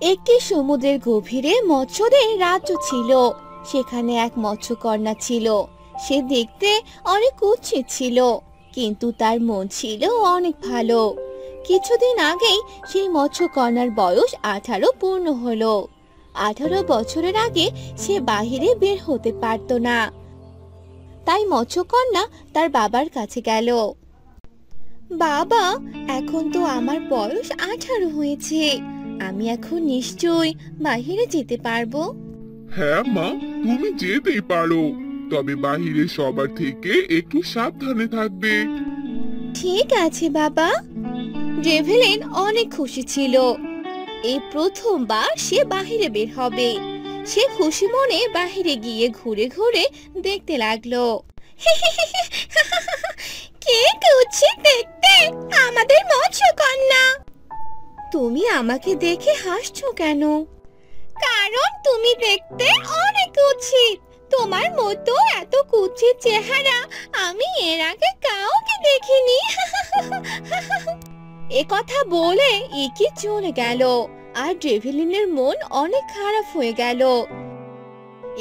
একটি সমুদ্রের গভীরে মৎস্যদের রাজ্য ছিল। সেখানে এক মৎস্যকন্যা ছিল। সে দেখতে অনেক কুৎসিত ছিল, কিন্তু তার মন ছিল অনেক ভালো। কিছুদিন আগেই সেই মৎস্যকন্যার বয়স 18 পূর্ণ হলো। 18 বছরের আগে সে বাহিরে বের হতে পারতো না। তাই মৎস্যকন্যা তার বাবার কাছে গেল। বাবা, এখন তো আমার বয়স 18 হয়েছে, আমি এখন নিশ্চয়ই বাহিরে যেতে পারবো। হ্যাঁ মা, তুমি যেতেই পারো, তবে বাহিরে সবার থেকে একটু সাবধানে থাকবে। ঠিক আছে বাবা। ডেভেলিন অনেক খুশি ছিল। এই প্রথমবার সে বাহিরে বের হবে। সে খুশি মনে বাহিরে গিয়ে ঘুরে ঘুরে দেখতে লাগলো। কে কুৎসিত দেখতে, আমাদের মৎস্যকন্যা। তুমি আমাকে দেখে হাসছো কেন? কারণ তুমি দেখতে অনেক কুৎসিত। তোমার মতো এত কুৎসিত চেহারা আমি এর আগে কাউকে দেখিনি। এ কথা বলে ইকি চলে গেল, আর ডেভেলিনের মন অনেক খারাপ হয়ে গেল।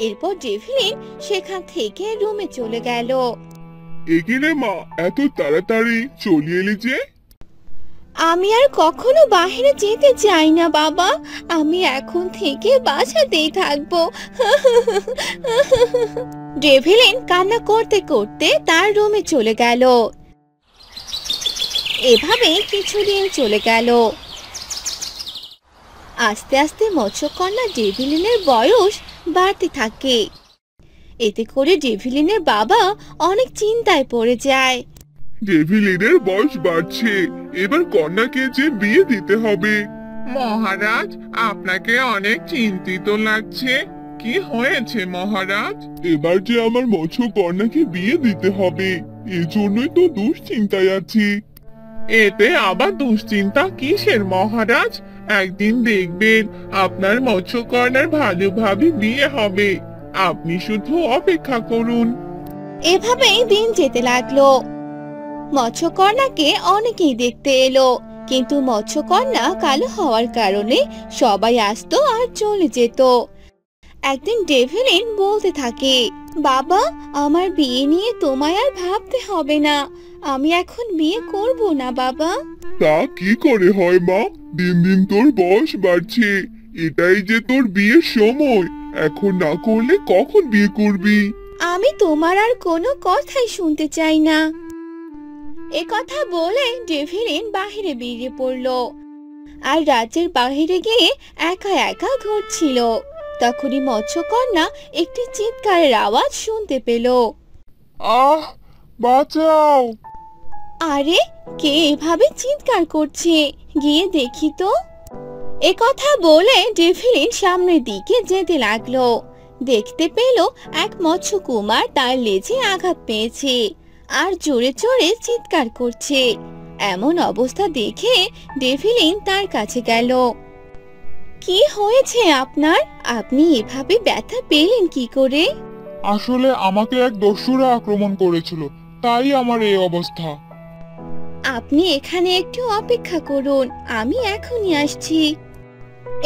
এরপর ডেভেলিন সেখান থেকে রুমে চলে গেল। এগিয়ে মা, এত তাড়াতাড়ি চলে এলি যে? আমি আর কখনো বাইরে যেতে চাই না বাবা, আমি এখন থেকে বাসাতেই থাকবো। ডেভেলিন কান্না করতে করতে তার রুমে চলে গেল। এভাবে কিছুদিন চলে গেল। আস্তে আস্তে মৎস্যকন্যা ডেভিলিনের বয়স বাড়তে থাকে। এতে করে ডেভিলিনের বাবা অনেক চিন্তায় পড়ে যায়। ডেভিলিনের বয়স বাড়ছে, এবার কন্যাকে যে বিয়ে দিতে হবে। মহারাজ, আপনাকে অনেক চিন্তিত লাগছে। কি হয়েছে মহারাজ? এবার যে আমার মৎস্য কন্যাকে বিয়ে দিতে হবে, এজন্যই তো দুশ্চিন্তায় আছি। এতে আবার দুশ্চিন্তা কিসের মহারাজ? একদিন দেখবেন আপনার মৎস্যকন্যার ভালোভাবে বিয়ে হবে। আপনি শুধু অপেক্ষা করুন। এভাবেই দিন যেতে লাগলো। মৎস্যকন্যাকে অনেকেই দেখতে এলো, কিন্তু মৎস্যকন্যা কালো হওয়ার কারণে সবাই আসতো আর চলে যেত। একদিন ডেভিলিন বলতে থাকে, বাবা, আমার বিয়ে নিয়ে তোমায় আর ভাবতে হবে না। আমি এখন বিয়ে করব না বাবা। তা কি করে হয় মা? দিন দিন তোর বয়স বাড়ছে, এটাই যে তোর বিয়ের সময়। এখন না করলে কখন বিয়ে করবি? আমি তোমার আর কোনো কথাই শুনতে চাই না। এ কথা বলে ডেভিলিন বাহিরে বেরিয়ে পড়লো, আর রাজ্যের বাহিরে গিয়ে একা একা ঘুরছিল। তখনই মৎস্যকন্যা একটি চিৎকারের আওয়াজ শুনতে পেল। আহ, বাঁচাও! আরে, কে এভাবে চিৎকার করছে? গিয়ে দেখি তো। এ কথা বলে ডেভিলিন সামনের দিকে যেতে লাগলো। দেখতে পেল এক মৎস্যকুমার তার লেজে আঘাত পেয়েছে আর জোরে জোরে চিৎকার করছে। এমন অবস্থা দেখে ডেভিলিন তার কাছে গেল। কি হয়েছে আপনার? আপনি এভাবে ব্যথা পেলেন কি করে? আসলে আমাকে এক দস্যুরা আক্রমণ করেছিল, তাই আমার এই অবস্থা। আপনি এখানে একটু অপেক্ষা করুন, আমি এখনই আসছি।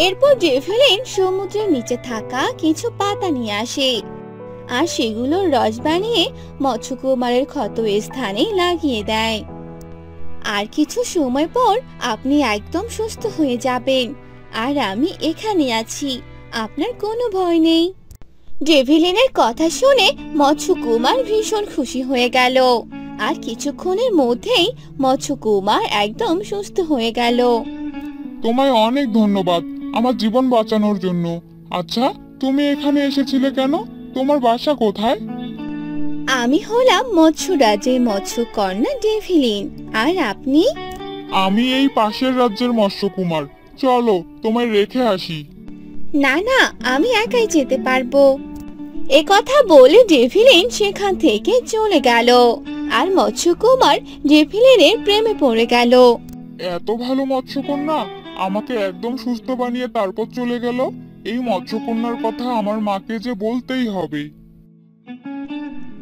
এরপর ডেভিলিন সমুদ্রের নিচে থাকা কিছু পাতা নিয়ে আসে, আর সেগুলোর রস বানিয়ে মৎস্যকুমারের ক্ষত স্থানে লাগিয়ে দেয়। আর কিছু সময় পর আপনি একদম সুস্থ হয়ে যাবেন, আর আমি এখানে আছি, আপনার কোনো ভয় নেই। ডেভিলিনের কথা শুনে মৎস্যকুমার ভীষণ খুশি হয়ে গেল, আর কিছুক্ষণের মধ্যেই মৎস্যকুমার একদম সুস্থ হয়ে গেল। তোমায় অনেক ধন্যবাদ আমার জীবন বাঁচানোর জন্য। আচ্ছা, তুমি এখানে এসেছিলে কেন? তোমার বাসা কোথায়? আমি হলাম মৎস্য রাজ্যের মৎস্যকন্যা ডেভিলিন। আর আপনি? আমি এই পাশের রাজ্যের মৎস্যকুমার। চলো, তোমায় রেখে আসি। না না, আমি একাই যেতে পারবো। এ কথা বলে ডেভিলিন সেখান থেকে চলে গেল, আর মৎস্যকুমার ডেভিলিনের প্রেমে পড়ে গেল। এত ভালো মৎস্যকন্যা আমাকে একদম সুস্থ বানিয়ে তারপর চলে গেল। এই মৎস্যকন্যার কথা আমার মাকে যে বলতেই হবে।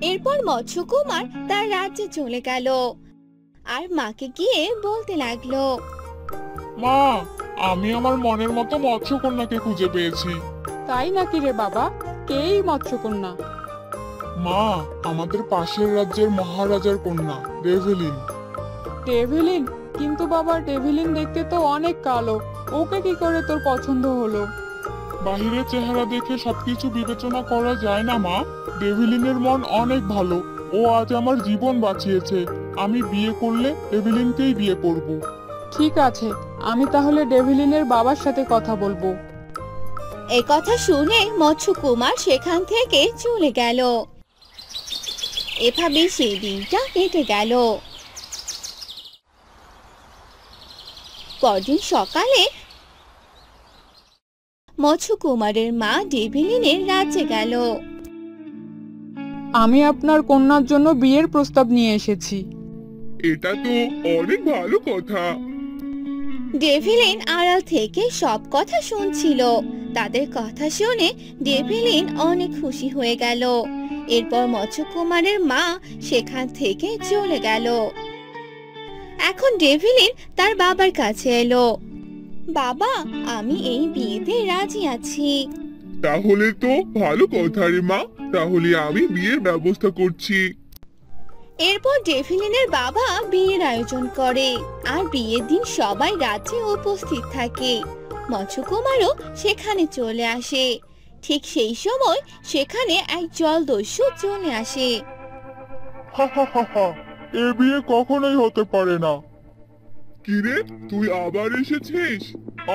এরপর মৎস্যকুমার তার রাজ্যে চলে গেল, আর মাকে গিয়ে বলতে লাগলো, মা, আমি আমার মনের মতো মৎস্যকন্যাকে খুঁজে পেয়েছি। তাই নাকি রে বাবা? কেই মৎস্যকন্যা? মা, আমাদের পাশের রাজ্যের মহারাজার কন্যা ডেভেলিন। ডেভিলিন? কিন্তু বাবা, ডেভিলিন দেখতে তো অনেক কালো, ওকে কি করে তোর পছন্দ হলো? বাহিরের চেহারা দেখে সবকিছু বিবেচনা করা যায় না মা। ডেভিলিনের মন অনেক ভালো, ও আজ আমার জীবন বাঁচিয়েছে। আমি বিয়ে করলে ডেভিলিনকেই বিয়ে করব। ঠিক আছে, আমি তাহলে ডেভিলিনের বাবার সাথে কথা বলবো। এই কথা শুনে মৎস্যকুমার সেখান থেকে চলে গেল। এভাবে সেই দিনটা কেটে গেল। পরদিন সকালে মৎস্যকুমারের মা ডেভিলিনের রাজ্যে গেল। আমি আপনার কন্যার জন্য বিয়ের প্রস্তাব নিয়ে এসেছি। এটা তো অনেক ভালো কথা। ডেভিলিন আড়াল থেকে সব কথা শুনছিল। তাদের কথা শুনে ডেভিলিন অনেক খুশি হয়ে গেল। এরপর মৎস্যকুমারের মা সেখান থেকে চলে গেল। এখন ডেভিলিন তার বাবার কাছে এলো। বাবা, আমি এই বিয়েতে রাজি আছি। তাহলে তো ভালো কথা রে মা, তাহলে আমি বিয়ের ব্যবস্থা করছি। এরপর ডেভিলিনের বাবা বিয়ের আয়োজন করে, আর বিয়ের দিন সবাই রাজ্যে উপস্থিত থাকে। মৎস্যকুমারও সেখানে চলে আসে। ঠিক সেই সময় সেখানে এক জলদস্যু চলে আসে। হা হা হা হা, এ বিয়ে কখনোই হতে পারে না। কিরে, তুই আবার এসেছিস?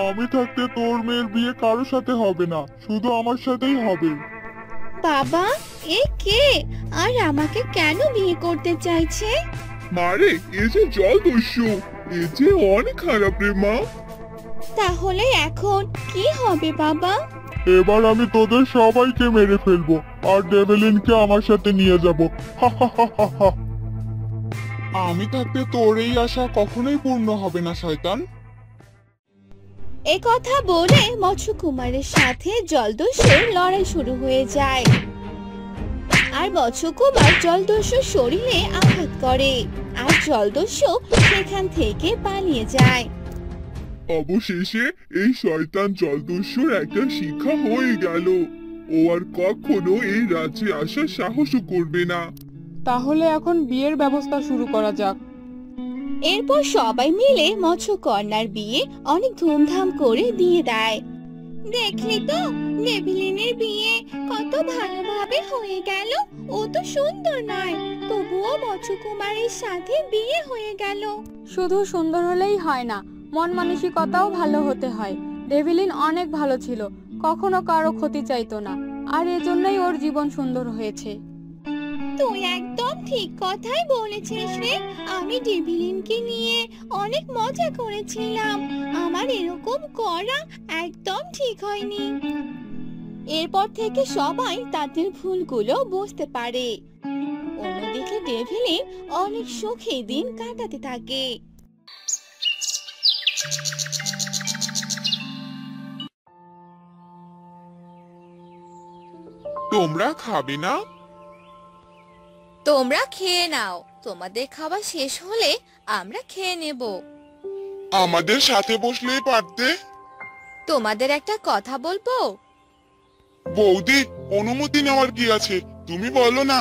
আমি থাকতে তোর মেয়ের বিয়ে কারোর সাথে হবে না, শুধু আমার সাথেই হবে। বাবা, এ কে? আর আমাকে কেন বিয়ে করতে চাইছে? মারে, এ যে জলদস্যু, এ যে অনেক খারাপ রে মা। তাহলে এখন কি হবে বাবা? এবার আমি তোদের সবাইকে মেরে ফেলবো, আর ডেভেলিনকে আমার সাথে নিয়ে যাব। হা হা হা হা হা। আমি থাকতে তোর এই আশা কখনোই পূর্ণ হবে না শয়তান। এ কথা বলে মৎস্যকুমারের সাথে জলদস্যুর লড়াই শুরু হয়ে যায়। আর মৎস্যকুমার জলদস্যুর শরীরে আঘাত করে, আর জলদস্যু সেখান থেকে পালিয়ে যায়। অবশেষে এই শয়তান জলদস্যুর একটা শিক্ষা হয়ে গেল। ও আর কখনো এই রাজ্যে আসার সাহসও করবে না। তাহলে এখন বিয়ের ব্যবস্থা শুরু করা যাক। এরপর সবাই মিলে মৎস্যকন্যার বিয়ে অনেক ধুমধাম করে দিয়ে দেয়। দেখলি তো, ডেভিলিনের বিয়ে কত ভালোভাবে হয়ে গেল। ও তো সুন্দর নয়, তবুও মৎস্যকুমারের সাথে বিয়ে হয়ে গেল। শুধু সুন্দর হলেই হয় না, মন মানসিকতাও ভালো হতে হয়। ডেভিলিন অনেক ভালো ছিল, কখনো কারো ক্ষতি চাইতো না, আর এজন্যই ওর জীবন সুন্দর হয়েছে। তুই একদম ঠিক কথাই বলেছিস রে। আমি ডেভিলিনকে নিয়ে অনেক মজা করেছিলাম। আমার এরকম করা একদম ঠিক হয়নি। এরপর থেকে সবাই তাদের ভুলগুলো বুঝতে পারে। অন্যদিকে ডেভিলিন অনেক সুখী দিন কাটাতে থাকে। তোমরা খাবে না? তোমরা খেয়ে নাও, তোমাদের খাবার শেষ হলে আমরা খেয়ে নেব। আমাদের সাথে বসলেই পারতে। তোমাদের একটা কথা বলবো। বৌদি, অনুমতি নেওয়ার কি আছে, তুমি বলো না।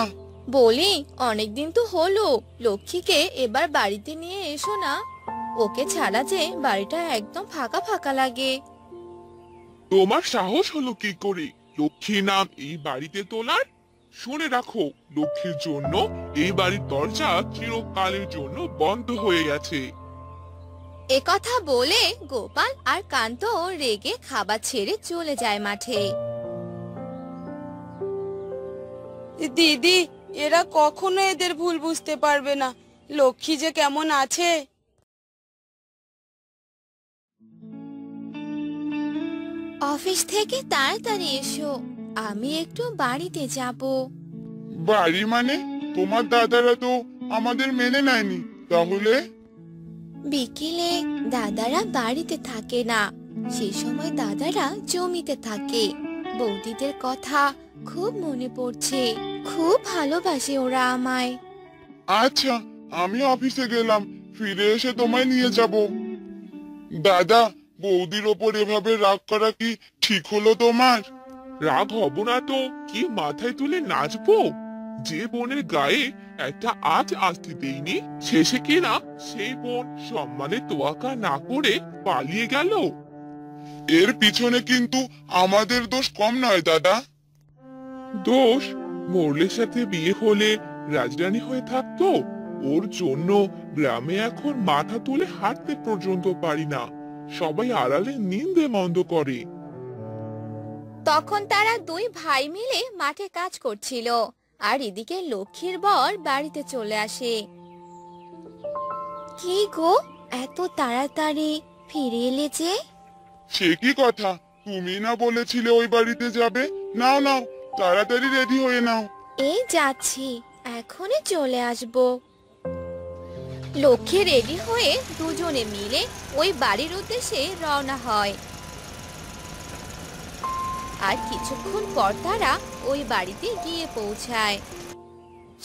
বলি, অনেকদিন তো হলো, লক্ষ্মীকে এবার বাড়িতে নিয়ে এসো না। ওকে ছাড়া যে বাড়িটা একদম ফাঁকা ফাঁকা লাগে। তোমার সাহস হলো কি করে লক্ষ্মী নাম এই বাড়িতে তোলার? শুনে রাখো, লক্ষ্মীর জন্য এই বাড়ির দরজা চিরকালের জন্য বন্ধ হয়ে গেছে। এ কথা বলে গোপাল আর কান্ত রেগে খাবার ছেড়ে চলে যায় মাঠে। দিদি, এরা কখনো এদের ভুল বুঝতে পারবে না। লক্ষ্মী যে কেমন আছে। অফিস থেকে তাড়াতাড়ি এসো, আমি একটু বাড়িতে যাব। বাড়ি মানে? তোমার দাদারা তো আমাদের মেনে নেয়নি, তাহলে? বিকেলে দাদারা বাড়িতে থাকে না, সে সময় দাদারা জমিতে থাকে। বৌদিদের কথা খুব মনে পড়ছে, খুব ভালোবাসে ওরা আমায়। আচ্ছা, আমি অফিসে গেলাম, ফিরে এসে তোমায় নিয়ে যাব। দাদা, বৌদির ওপর এভাবে রাগ করা কি ঠিক হলো তোমার? রাগ হব না তো কি মাথায় তুলে নাচবো? যে বোনের গায়ে একটা আজ আসতে দেইনি, শেষে কিনা সেই বোন সম্মানে তোয়াক্কা না করে পালিয়ে গেল। এর পিছনে কিন্তু আমাদের দোষ কম নয় দাদা। দোষ? মোরলের সাথে বিয়ে হলে রাজরানী হয়ে থাকতো। ওর জন্য গ্রামে এখন মাথা তুলে হাঁটতে পর্যন্ত পারি না। সবাই আড়ালে নিন্দে মন্দ করে। তখন তারা দুই ভাই মিলে মাঠে কাজ করছিল, আর এদিকে লক্ষ্মীর বর বাড়িতে চলে আসে। কি গো, এত তাড়াতাড়ি ফিরে এলে যে? সে কি কথা, তুমি না বলেছিলে ওই বাড়িতে যাবে? নাও নাও, তাড়াতাড়ি রেডি হয়ে নাও। এই যাচ্ছি, এখনই চলে আসবো। লক্ষ্মী রেডি হয়ে দুজনে মিলে ওই বাড়ির উদ্দেশ্যে রওনা হয়। আর কিছুক্ষণ পর তারা ওই বাড়িতে গিয়ে পৌঁছায়।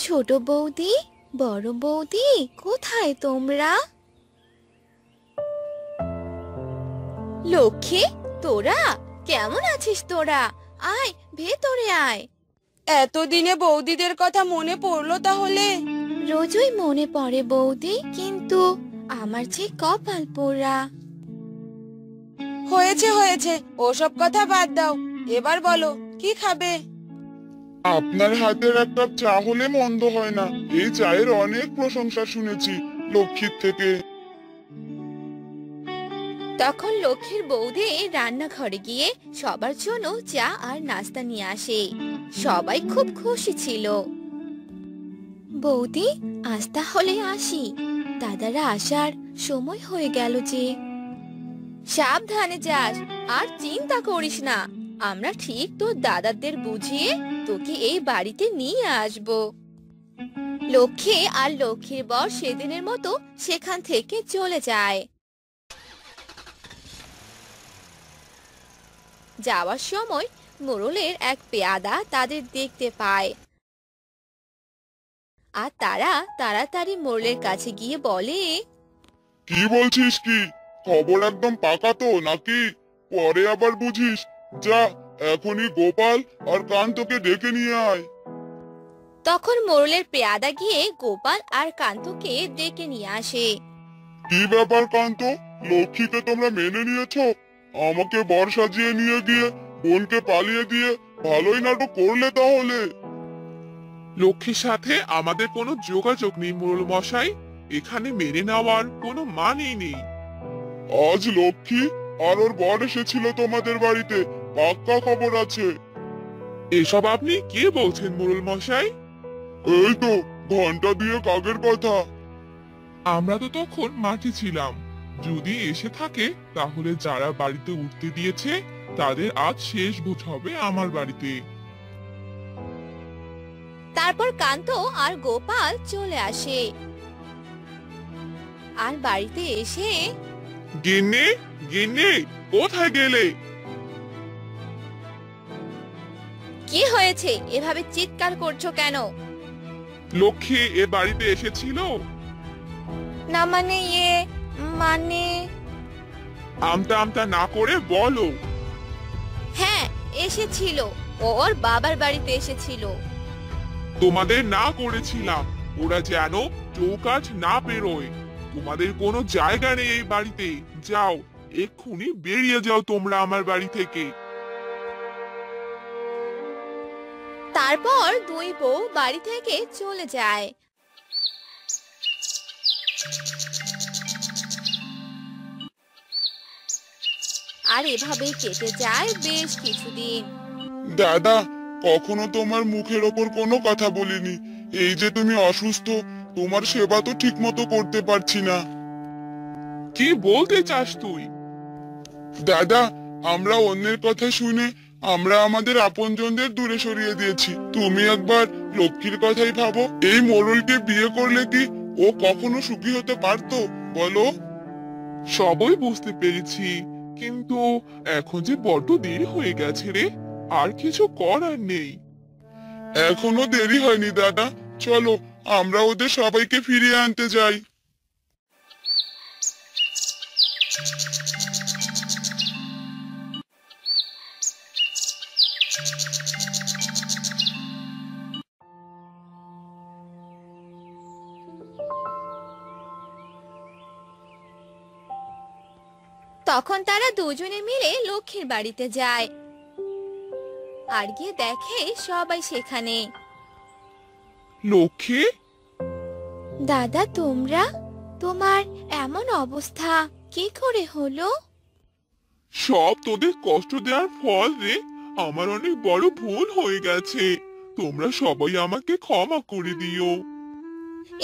ছোট বৌদি, বড় বৌদি, কোথায় তোমরা? লক্ষ্মী, তোরা কেমন আছিস? তোরা আয়, ভেতরে আয়। এতদিনে বৌদিদের কথা মনে পড়লো তাহলে? রোজই মনে পড়ে বৌদি, কিন্তু আমার যে কপাল পোড়া। হয়েছে হয়েছে, ওসব কথা বাদ দাও। এবার বলো, কি খাবে? আপনার হাতের এক কাপ চা হলে মন্দ হয় না। এই চায়ের অনেক প্রশংসা শুনেছি লক্ষ্মীর থেকে। তখন লক্ষ্মীর বৌদি রান্নাঘরে গিয়ে সবার জন্য চা আর নাস্তা নিয়ে আসে। সবাই খুব খুশি ছিল। বৌদি, আজ তাহলে আসি, দাদারা আসার সময় হয়ে গেল যে। সাবধানে যাস, আর চিন্তা করিস না, আমরা ঠিক তোর দাদাদের বুঝিয়ে তোকে এই বাড়িতে নিয়ে আসবো। লক্ষ্মী আর লক্ষ্মীর বর সেদিনের মতো সেখান থেকে চলে যায়। যাওয়ার সময় মোড়লের এক পেয়াদা তাদের দেখতে পায়, আর তারা তাড়াতাড়ি মোড়লের কাছে গিয়ে বলে, কি বলছিস? কি খবর একদম পাকা তো নাকি? পরে আবার বুঝিস। যা, এখনই গোপাল আর কান্তকে ডেকে নিয়ে আয়। তখন মোড়লের পেয়াদা গিয়ে গোপাল আর কান্তকে ডেকে নিয়ে আসে। কি ব্যাপার কান্ত, লক্ষ্মীকে তোমরা মেনে নিয়েছো? আমাকে বর সাজিয়ে নিয়ে গিয়ে বোনকে পালিয়ে দিয়ে ভালোই নাটক করলে তাহলে। লক্ষ্মীর সাথে আমাদের কোনো যোগাযোগ নেই মোড়ল মশাই, এখানে মেনে নেওয়ার কোনো মানেই নেই। আজ লক্ষ্মী আর ওর বর এসেছিল তোমাদের বাড়িতে, পাক্কা খবর আছে। এসব আপনি কে বলছেন মোড়ল মশাই? এই তো ঘন্টা দিয়ে কাগের কথা। আমরা তো তখন মাঠে ছিলাম। যদি এসে থাকে তাহলে যারা বাড়িতে উঠতে দিয়েছে তাদের আজ শেষ ভোজ হবে আমার বাড়িতে। তারপর কান্ত আর গোপাল চলে আসে, আর বাড়িতে এসে, গিন্নি, গিন্নি, কোথায় গেলে? কি হয়েছে? এভাবে চিৎকার করছো কেন? লক্ষ্মী এ বাড়িতে এসেছিল? না মানে মানে আমতা আমতা না করে বলো। হ্যাঁ, এসেছিল, ওর বাবার বাড়িতে এসেছিল। তোমাদের না করেছিলাম ওরা যেন চৌকাঠ না বেরোয়। তোমাদের কোনো জায়গা নেই এই বাড়িতে। যাও, এক্ষুনি বেরিয়ে যাও তোমরা আমার বাড়ি থেকে। তারপর দুই বউ বাড়ি থেকে চলে যায়। আর এভাবেই কেটে যায় বেশ কিছুদিন। দাদা, কখনো তোমার মুখের ওপর কোনো কথা বলিনি। এই যে তুমি অসুস্থ, তোমার সেবা তো ঠিক মতো করতে পারছি না। কি বলতে চাস তুই? দাদা, আমরা অন্যের কথা শুনে আমরা আমাদের আপনজনদের দূরে সরিয়ে দিয়েছি। তুমি একবার লক্ষ্মীর কথাই ভাবো। এই মোড়লকে বিয়ে করলে কি ও কখনো সুখী হতে পারতো বলো? সবই বুঝতে পেরেছি, কিন্তু এখন যে বড্ড দেরি হয়ে গেছে রে, আর কিছু করার নেই। এখনো দেরি হয়নি দাদা, চলো আমরা ওদের সবাইকে ফিরিয়ে আনতে যাই। তখন তারা দুজনে মিলে লক্ষ্মীর বাড়িতে যায় আর গিয়ে দেখে সবাই সেখানে। লক্ষ্মী, দাদা, তোমরা, তোমার এমন অবস্থা কি করে হলো? সব তোদের কষ্ট দেওয়ার ফল রে। আমার অনেক বড় ভুল হয়ে গেছে। তোমরা সবাই আমাকে ক্ষমা করে দিও।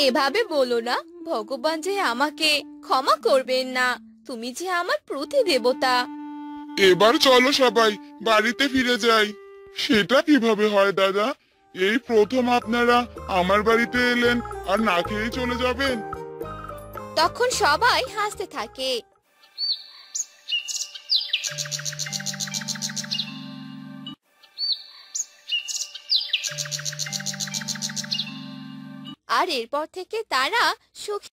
এভাবে বলো না, ভগবান যে আমাকে ক্ষমা করবেন না। তুমি যে আমার প্রতিদেবতা। এবার চলো সবাই বাড়িতে ফিরে যাই। সেটা কিভাবে হয় দাদা? এই প্রথম আপনারা আমার বাড়িতে এলেন আর না খেয়ে চলে যাবেন? তখন সবাই হাসতে থাকে। আর এরপর থেকে তারা সুখী।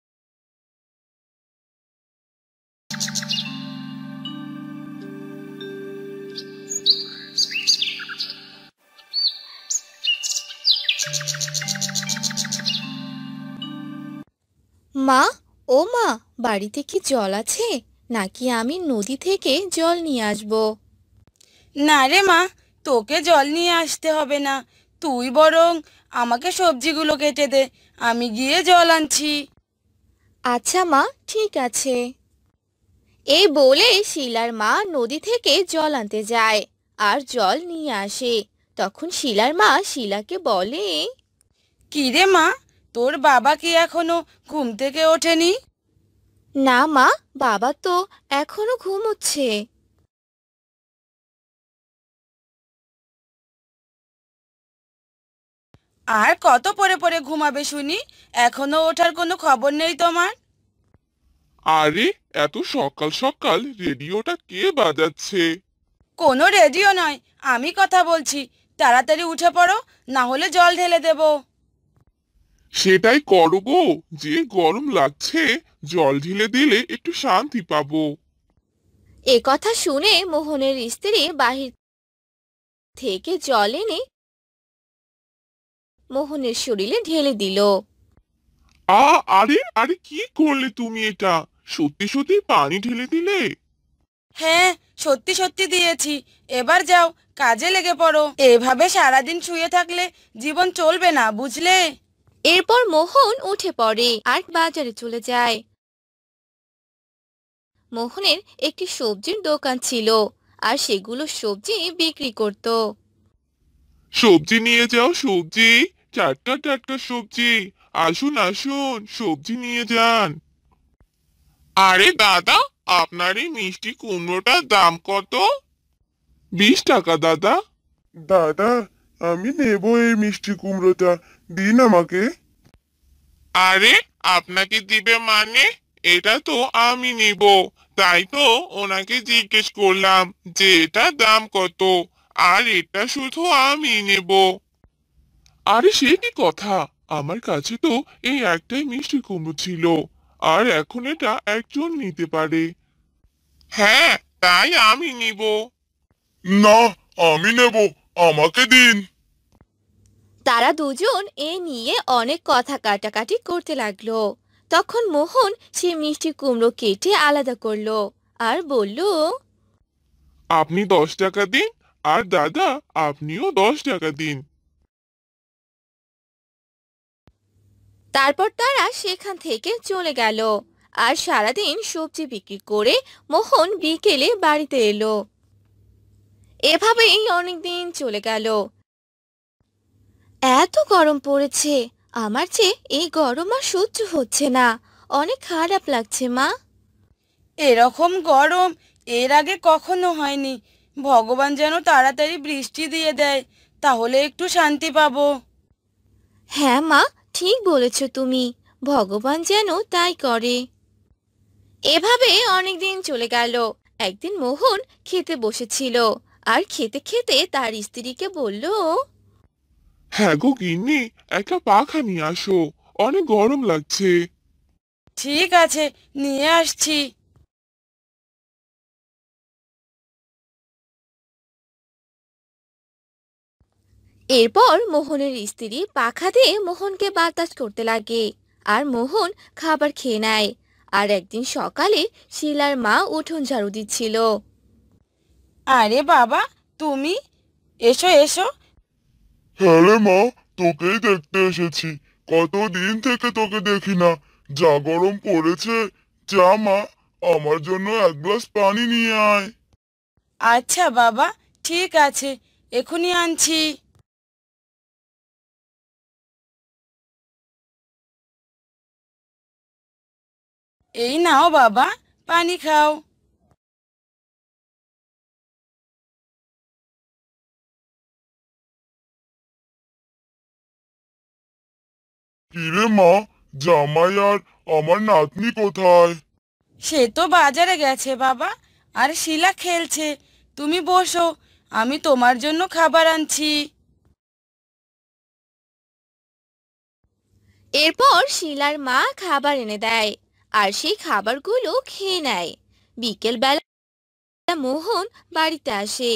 মা, ও মা, বাড়িতে কি জল আছে নাকি আমি নদী থেকে জল নিয়ে আসবো? না রে মা, তোকে জল নিয়ে আসতে হবে না। তুই বরং আমাকে সবজিগুলো কেটে দে, আমি গিয়ে জল আনছি। আচ্ছা মা, ঠিক আছে। এই বলে শিলার মা নদী থেকে জল আনতে যায় আর জল নিয়ে আসে। তখন শিলার মা শিলাকে বলে, কি রে মা, তোর বাবা কি এখনো ঘুম থেকে ওঠেনি? না মা, বাবা তো এখনো ঘুমোচ্ছে। আর কত পরে পরে ঘুমাবে শুনি? এখনো ওঠার কোনো খবর নেই তোমার? আরে, এত সকাল সকাল রেডিওটা কে বাজাচ্ছে? কোনো রেডিও নয়, আমি কথা বলছি। তাড়াতাড়ি উঠে পড়ো, না হলে জল ঢেলে দেব। সেটাই করো গো। যে গরম লাগছে, জল ঢেলে দিলে একটু শান্তি পাবো। এ কথা শুনে মোহনের স্ত্রী বাহির থেকে জল এনে মোহনের শরীরে ঢেলে দিল। আরে আরে, কি করলে তুমি এটা? সত্যি সত্যি পানি ঢেলে দিলে? হ্যাঁ, সত্যি সত্যি দিয়েছি। এবার যাও, কাজে লেগে পড়ো। এভাবে সারাদিন শুয়ে থাকলে জীবন চলবে না, বুঝলে? এরপর মোহন উঠে পড়ে আর বাজারে চলে যায়। মোহনের একটি সবজির দোকান ছিল আর সেগুলো সবজি বিক্রি করত। সবজি নিয়ে যাও, সবজি। টাটকা টাটকা সবজি। আসুন আসুন, সবজি নিয়ে যান। আরে দাদা, আপনার এই মিষ্টি কুমড়োটার দাম কত? 20 টাকা দাদা। দাদা, আমি নেব এই মিষ্টি কুমড়োটা। দিন আমাকে। আরে, আপনাকে দিবে মানে? এটা তো আমি নিব। তাই তো ওনাকে জিজ্ঞেস করলাম যে এটা দাম কত। আর এটা শুধু আমি নেব। আরে, সে কি কথা! আমার কাছে তো এই একটাই মিষ্টি কুমড়ো ছিল, আর এখন এটা একজন নিতে পারে। হ্যাঁ, তাই আমি নিব। না, আমি নেব। আমাকে দিন। তারা দুজন এ নিয়ে অনেক কথা কাটাকাটি করতে লাগলো। তখন মোহন সে মিষ্টি কুমড়ো কেটে আলাদা করলো আর বলল, আপনি 10 টাকা দিন, আর দাদা আপনিও 10 টাকা দিন। তারপর তারা সেখান থেকে চলে গেল। আর সারাদিন সবজি বিক্রি করে মোহন বিকেলে বাড়িতে এলো। এভাবেই অনেকদিন চলে গেল। এত গরম পড়েছে, আমার যে এই গরম আর সহ্য হচ্ছে না। অনেক খারাপ লাগছে মা। এরকম গরম এর আগে কখনো হয়নি। ভগবান যেন তাড়াতাড়ি বৃষ্টি দিয়ে দেয়, তাহলে একটু শান্তি পাবো। হ্যাঁ মা, ঠিক বলেছ তুমি। ভগবান যেন তাই করে। এভাবে অনেকদিন চলে গেল। একদিন মোহন খেতে বসেছিল আর খেতে খেতে তার স্ত্রীকে বলল, হ্যাঁ গো গিন্নি, একটা পাখা নিয়ে আসো। অনেক গরম লাগছে। ঠিক আছে, নিয়ে আসছি। এরপর মোহনের স্ত্রী পাখা দিয়ে মোহনকে বাতাস করতে লাগে আর মোহন খাবার খেয়ে নেয় আর একদিন সকালে শিলার মা উঠোন ঝাড়ু দিচ্ছিল। আরে বাবা, তুমি এসো এসো। হ্যাঁ রে মা, তোকেই দেখতে এসেছি। কতদিন থেকে তোকে দেখি না। যা গরম পড়েছে। যা মা, আমার জন্য এক গ্লাস পানি নিয়ে আয়। আচ্ছা বাবা, ঠিক আছে, এখনই আনছি। এই নাও বাবা, পানি খাও। কিরে মা, জামাই আর আমার নাতনি কোথায়? সে তো বাজারে গেছে বাবা, আর শিলা খেলছে। তুমি বসো, আমি তোমার জন্য খাবার আনছি। এরপর শিলার মা খাবার এনে দেয়, আর সেই খাবারগুলো খেয়ে নেয়। বিকেল বেলা মোহন বাড়িতে আসে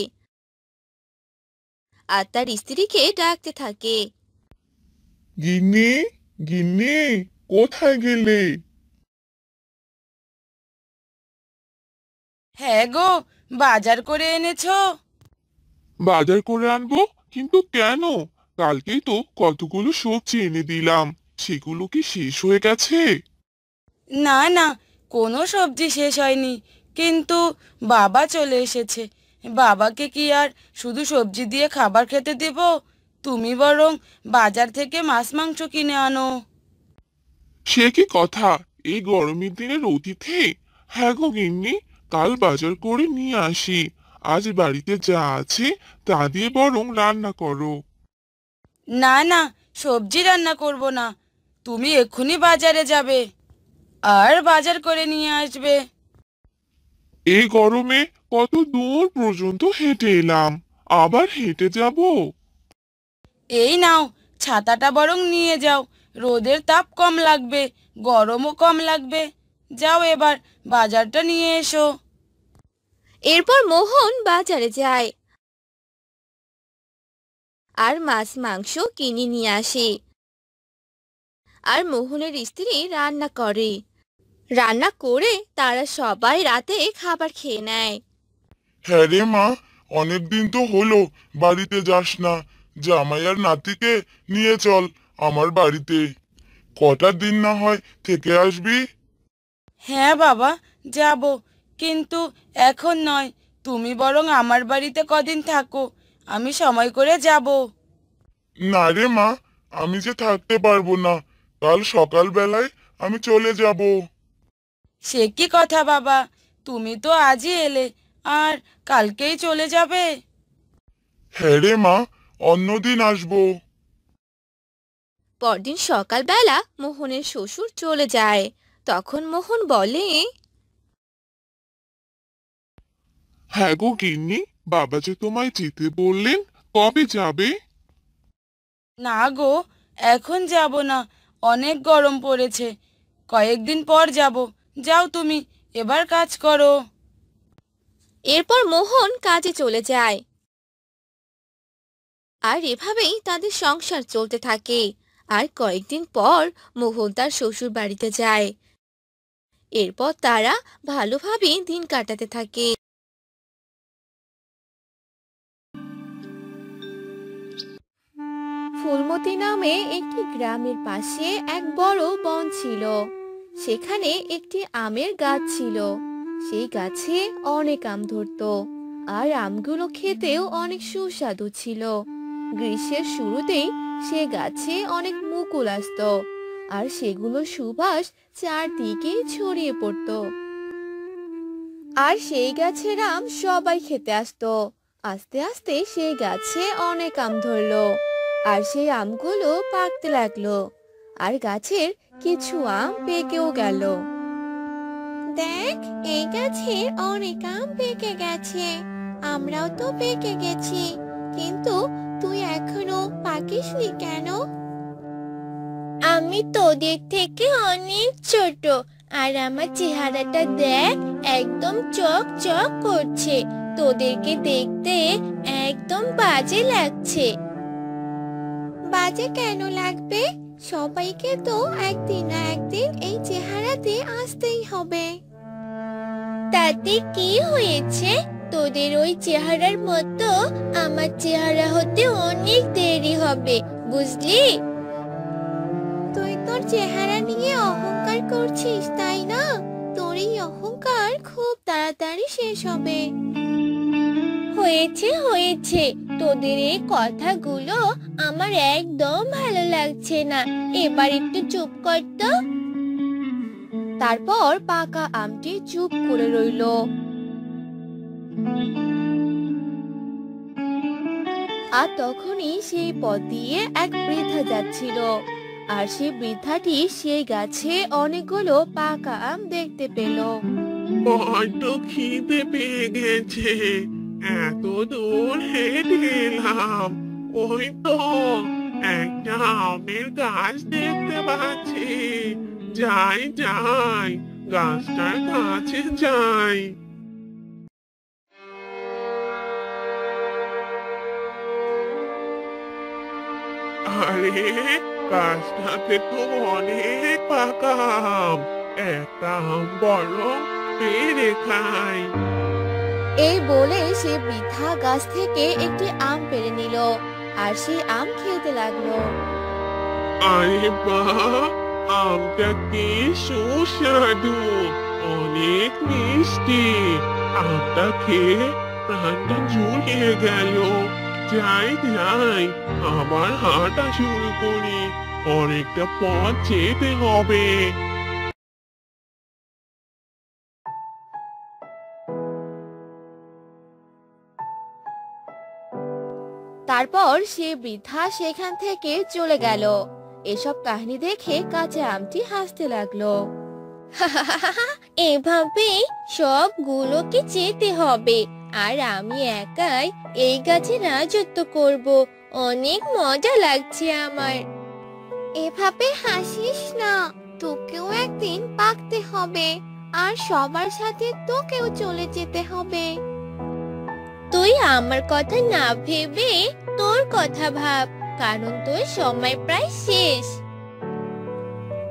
আর তার স্ত্রীকে ডাকতে থাকে। গিন্নি, গিন্নি, কোথায় গেলে? হ্যাঁ গো, বাজার করে এনেছো? বাজার করে আনবো, কিন্তু কেন? কালকেই তো কতগুলো সবজি এনে দিলাম। সেগুলো কি শেষ হয়ে গেছে? না না, কোনো সবজি শেষ হয়নি, কিন্তু বাবা চলে এসেছে। বাবাকে কি আর শুধু সবজি দিয়ে খাবার খেতে দেব? তুমি বরং বাজার থেকে মাছ মাংস কিনে আনো। সে কি কথা, এই গরমের দিনের অতিথি? হ্যাঁ গো গিন্নি, কাল বাজার করে নিয়ে আসি। আজ বাড়িতে যা আছে তা দিয়ে বরং রান্না করো। না না, সবজি রান্না করব না। তুমি এক্ষুনি বাজারে যাবে আর বাজার করে নিয়ে আসবে। এই গরমে কত দূর পর্যন্ত হেঁটে এলাম, আবার হেঁটে যাব? এই নাও, ছাতাটা বরং নিয়ে যাও। রোদের তাপ কম লাগবে, গরমও কম লাগবে। যাও এবার বাজারটা নিয়ে এসো। এরপর মোহন বাজারে যায় আর মাছ মাংস কিনে নিয়ে আসে। আর মোহনের স্ত্রী রান্না করে। রান্না করে তারা সবাই রাতে খাবার খেয়ে নেয়। হ্যাঁ রে মা, অনেকদিন তো হলো বাড়িতে যাস না। জামাই আর নাতিকে নিয়ে চল আমার বাড়িতে। কটা দিন না হয় থেকে আসবি। হ্যাঁ বাবা, যাব, কিন্তু এখন নয়। তুমি বরং আমার বাড়িতে কদিন থাকো, আমি সময় করে যাব। না রে মা, আমি যে থাকতে পারবো না। কাল সকাল বেলায় আমি চলে যাব। সে কি কথা বাবা, তুমি তো আজই এলে আর কালকেই চলে যাবে? হ্যাঁ রে মা, অন্যদিন আসবো। পরদিন সকালবেলা মোহনের শ্বশুর চলে যায়। তখন মোহন বলে, হ্যাঁ গো গিন্নি, বাবা যে তোমায় যেতে বললেন, কবে যাবে? না গো, এখন যাব না, অনেক গরম পড়েছে। কয়েকদিন পর যাব। যাও তুমি, এবার কাজ করো। এরপর মোহন কাজে চলে যায়। আর এভাবেই তাদের সংসার চলতে থাকে। আর কয়েকদিন পর মোহন তার শ্বশুর বাড়িতে যায়। এরপর তারা ভালোভাবে দিন কাটাতে থাকে। ফুলমতি নামে একটি গ্রামের পাশে এক বড় বন ছিল। সেখানে একটি আমের গাছ ছিল। সেই গাছে অনেক আম ধরতো, আর আমগুলো খেতেও অনেক সুস্বাদু ছিল। গ্রীষ্মের শুরুতেই সে গাছে অনেক মুকুল আসতো, আর সেগুলো সুবাস চারদিকে ছড়িয়ে পড়তো। আর সেই গাছের আম সবাই খেতে আসতো। আস্তে আস্তে সেই গাছে অনেক আম ধরলো, আর সেই আমগুলো পাকতে লাগলো, আর গাছের কিছু আম পেকেও গেল। দেখ, এই গাছের অনেক আম পেকে গেছে। আমরাও তো পেকে গেছি, কিন্তু তুই এখনো পাকিসনি কেন? আমি তোদের থেকে অনেক ছোট, আর আমার চেহারাটা দেখ, একদম চক চক করছে। তোদেরকে দেখতে একদম বাজে লাগছে। বাজে কেন লাগবে? সবাইকে তো একদিন না একদিন এই চেহারাতে আসতেই হবে। তাতে কি হয়েছে? তোদের ওই চেহারার মতো আমার চেহারা হতে অনেক দেরি হবে, বুঝলি? তুই তোর চেহারা নিয়ে অহংকার করছিস, তাই না? তোর এই অহংকার খুব তাড়াতাড়ি শেষ হবে। হয়েছে হয়েছে, তোদের এই কথাগুলো আমার একদম ভালো লাগছে না। এবার একটু চুপ কর তো। তারপর পাকা আমটি চুপ করে রইল। আর তখনই সেই পথ দিয়ে এক বৃদ্ধা যাচ্ছিল। আর সেই বৃদ্ধাটি সেই গাছে অনেকগুলো পাকা আম দেখতে পেল। বড্ড খিদে পেয়ে গেছে, এত দূর হেঁটে এলাম। ওই তো একটা আমের গাছ দেখতে পাচ্ছি। যাই যাই, গাছটার কাছে যাই। আরে, গাছটাতে তো অনেক পাকা আম। একটা আম বরং পেড়ে খাই। এই বলে সে বৃদ্ধা গাছ থেকে একটি আম পেড়ে নিল আর সেই আম খেতে লাগলো। আরে বাহ, আমটা কি সুস্বাদু, অনেক মিষ্টি। আমটা খেয়ে প্রাণটা জুড়িয়ে গেল। যাই যাই, আবার হাঁটা শুরু করি, অনেকটা পথ যেতে হবে। তারপর সে বৃদ্ধা সেখান থেকে চলে গেল। এসব কাহিনী দেখে কাঁচা আমটি হাসতে লাগলো। এভাবে সবগুলোকে যেতে হবে, আর আমি একাই এই গাছে রাজত্ব করব। অনেক মজা লাগছে আমার। এভাবে হাসিস না, তোকেও একদিন পাকতে হবে, আর সবার সাথে তোকেও চলে যেতে হবে। তুই আমার কথা না ভেবে তোর কথা ভাব, কারণ তোর সময় প্রায় শেষ।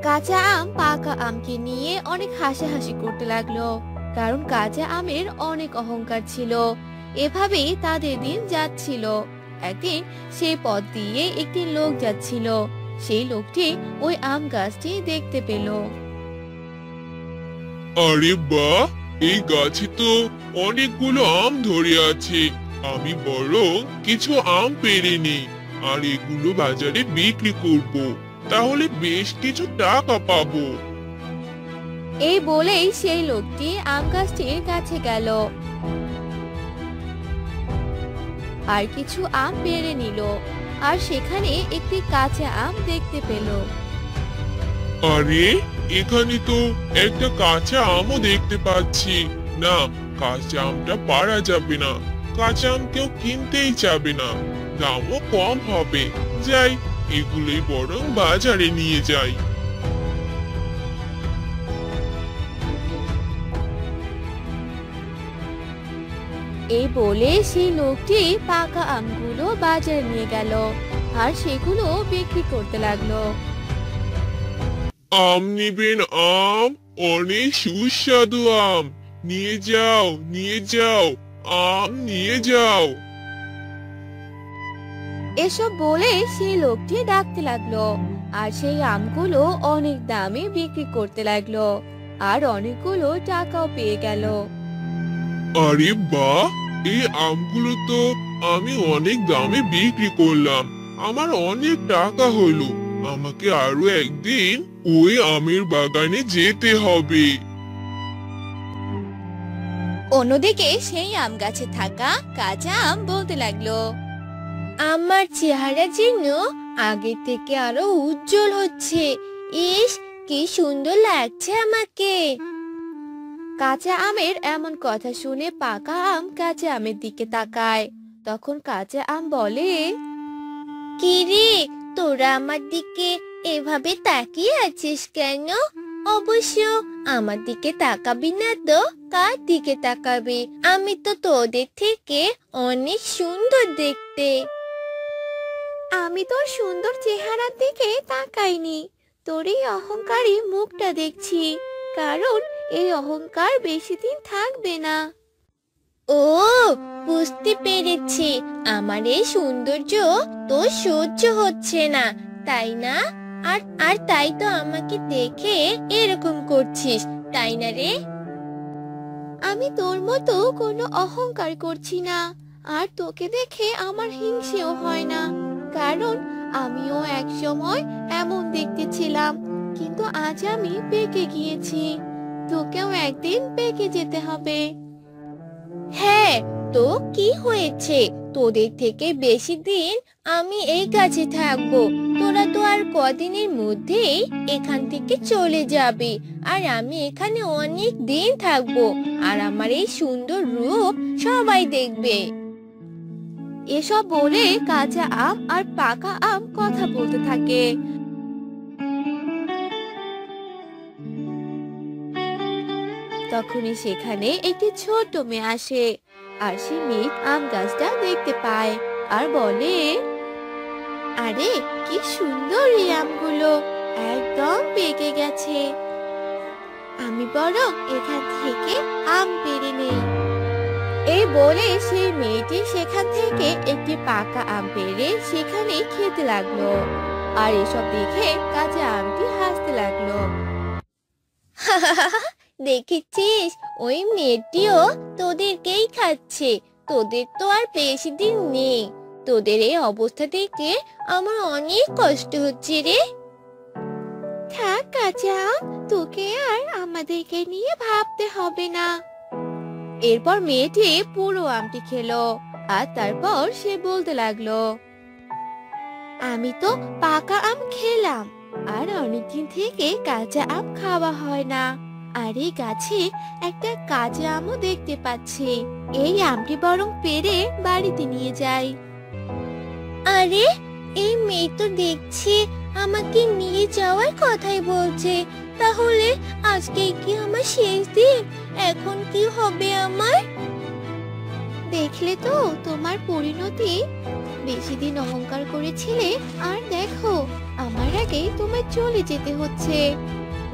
কাঁচা আম পাকা আমকে নিয়ে অনেক হাসাহাসি করতে লাগলো, কারণ কাঁচা আমের অনেক অহংকার ছিল। এভাবেই তাদের দিন যাচ্ছিল। একদিন সেই পথ দিয়ে একটি লোক যাচ্ছিল। সেই লোকটি ওই আম গাছটি দেখতে পেল। আরে বাহ, এই গাছে তো অনেকগুলো আম ধরে আছে। আমি বরং কিছু আম পেড়ে নিই, আর এগুলো বাজারে বিক্রি করব, তাহলে বেশ কিছু টাকা পাবো। এই বলেই সেই লোকটি আম গাছটির কাছে গেল আর কিছু আম পেড়ে নিল, আর সেখানে একটি কাঁচা আম দেখতে পেল। আরে, এখানে তো একটা কাঁচা আমও দেখতে পাচ্ছি। না, কাঁচা আমটা পারা যাবে না, কাঁচা আম কেউ কিনতেই যাবে না, দামও কম হবে। যাই, এগুলোই বরং বাজারে নিয়ে যাই। এই বলে সেই লোকটি পাকা আমগুলো বাজারে নিয়ে গেল আর সেগুলো বিক্রি করতে লাগলো। আম নিবেন? আম, অনেক সুস্বাদু আম, নিয়ে যাও নিয়ে যাও, আম নিয়ে যাও। এসব বলে সেই লোকটি ডাকতে লাগলো, আর সেই আমগুলো অনেক দামে বিক্রি করতে লাগলো, আর অনেকগুলো টাকাও পেয়ে গেল। আরে বাহ, এই আমগুলো তো আমি অনেক দামে বিক্রি করলাম, আমার অনেক টাকা হলো। আমাকে আরো একদিন ওই আমের বাগানে যেতে হবে। অন্যদিকে সেই আম গাছে থাকা কাঁচা আম বলতে লাগলো, আমার চেহারা যেন আগে থেকে আরো উজ্জ্বল হচ্ছে। ইস, কি সুন্দর লাগছে আমাকে। কাঁচা আমের এমন কথা শুনে পাকা আম কাঁচা আমের দিকে তাকায়। তখন কাঁচা আম বলে, কি রে, তোরা আমার দিকে এভাবে তাকিয়ে আছিস কেন? অবশ্য আমার দিকে তাকাবি না তো কার দিকে তাকাবি? আমি তো তোদের থেকে অনেক সুন্দর দেখতে। আমি তোর সুন্দর চেহারার দিকে তাকাইনি, তোর এই অহংকারী মুখটা দেখছি, কারণ এই অহংকার বেশি দিন থাকবে না। ও, বুঝতে পেরেছি, আমার এই সৌন্দর্য তোর সহ্য হচ্ছে না, তাই না? আর আর তাই তো আমাকে দেখে এরকম করছিস, তাই না রে? আমি তোর মতো কোনো অহংকার করছি না, আর তোকে দেখে আমার হিংসেও হয় না, কারণ আমিও এক সময় এমন দেখতে ছিলাম, কিন্তু আজ আমি পেকে গিয়েছি। তোকেও একদিন পেকে যেতে হবে। হ্যাঁ, তো কি হয়েছে? তোদের থেকে বেশি দিন আমি এই গাছে থাকবো। তোরা তো আর কদিনের মধ্যেই এখান থেকে চলে যাবি, আর আমি এখানে অনেক দিন থাকবো, আর আমার এই সুন্দর রূপ সবাই দেখবে। এসব বলে কাঁচা আম আর পাকা আম কথা বলতে থাকে। তখনই সেখানে একটি ছোট্ট মেয়ে আসে, আর সে মেয়ে আম গাছটা দেখতে পায় আর বলে, আরে কি সুন্দর এই আমগুলো, একদম পেকে গেছে, আমি বরং এখান থেকে আম পেড়ে নেই। এই বলে সেই মেয়েটি সেখান থেকে একটি পাকা আম পেড়ে সেখানে খেতে লাগলো, আর এসব দেখে কাঁচা আমটি হাসতে লাগলো। দেখেছিস, ওই মেয়েটিও তোদেরকেই খাচ্ছে, তোদের তো আর বেশি দিন নেই, তোদের এই অবস্থা দেখে আমার অনেক কষ্ট হচ্ছে রে। থাক কাঁচা আম, তোকে আর আমাদেরকে নিয়ে ভাবতে হবে না। এরপর মেয়েটি পুরো আমটি খেলো, আর তারপর সে বলতে লাগলো, আমি তো পাকা আম খেলাম, আর অনেকদিন থেকে কাঁচা আম খাওয়া হয় না, আর এই গাছে একটা কাঁচা আমও দেখতে পাচ্ছি, এই আমটি বরং পেড়ে বাড়িতে নিয়ে যাই। আরে, এই মেয়ে তো দেখছি আমাকে নিয়ে যাওয়ার কথাই বলছে, তাহলে আজকে কি আমার শেষ দিন? এখন কি হবে আমার? দেখলে তো তোমার পরিণতি, বেশি দিন অহংকার করেছিলে, আর দেখো আমার আগেই তোমায় চলে যেতে হচ্ছে।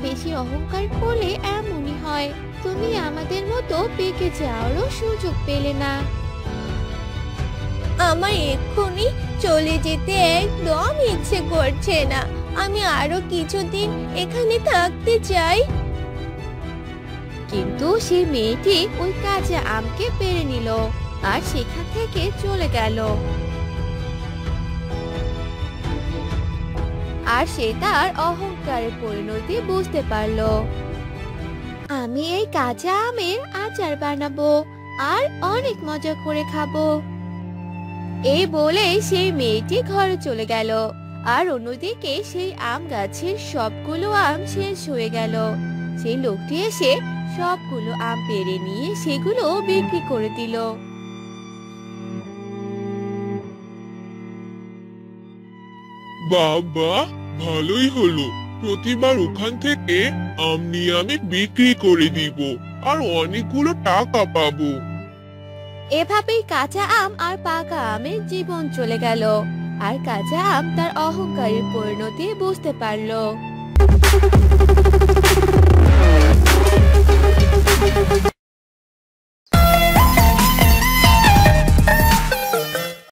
বেশি অহংকার করলে এমনই হয়, তুমি আমাদের মতো পেকে যাওয়ারও সুযোগ পেলে না। আমার এক্ষুনি চলে যেতে একদম ইচ্ছে করছে না, আমি আরো কিছুদিন এখানে থাকতে চাই। কিন্তু সেই মেয়েটি ওই কাঁচা আমকে পেড়ে নিল, আর সেখান থেকে চলে গেল। আর সে তার অহংকারের পরিণতি বুঝতে পারলো। আমি এই কাঁচা আমের আচার বানাবো, আর অনেক মজা করে খাবো। এই বলে সেই মেয়েটি ঘরে চলে গেল, আর অন্যদিকে সেই আম গাছের সবগুলো আম শেষ হয়ে গেল। সেই লোকটি এসে সবগুলো আম পেড়ে নিয়ে সেগুলো বিক্রি করে দিল। বাবা, ভালোই হলো, প্রতিবার ওখান থেকে আম নিয়ে আমি বিক্রি করে দিব, আর অনেকগুলো টাকা পাবো। এভাবেই কাঁচা আম আর পাকা আমের জীবন চলে গেল, আর কাঁচা আম তার অহংকারের পরিণতি বুঝতে পারলো।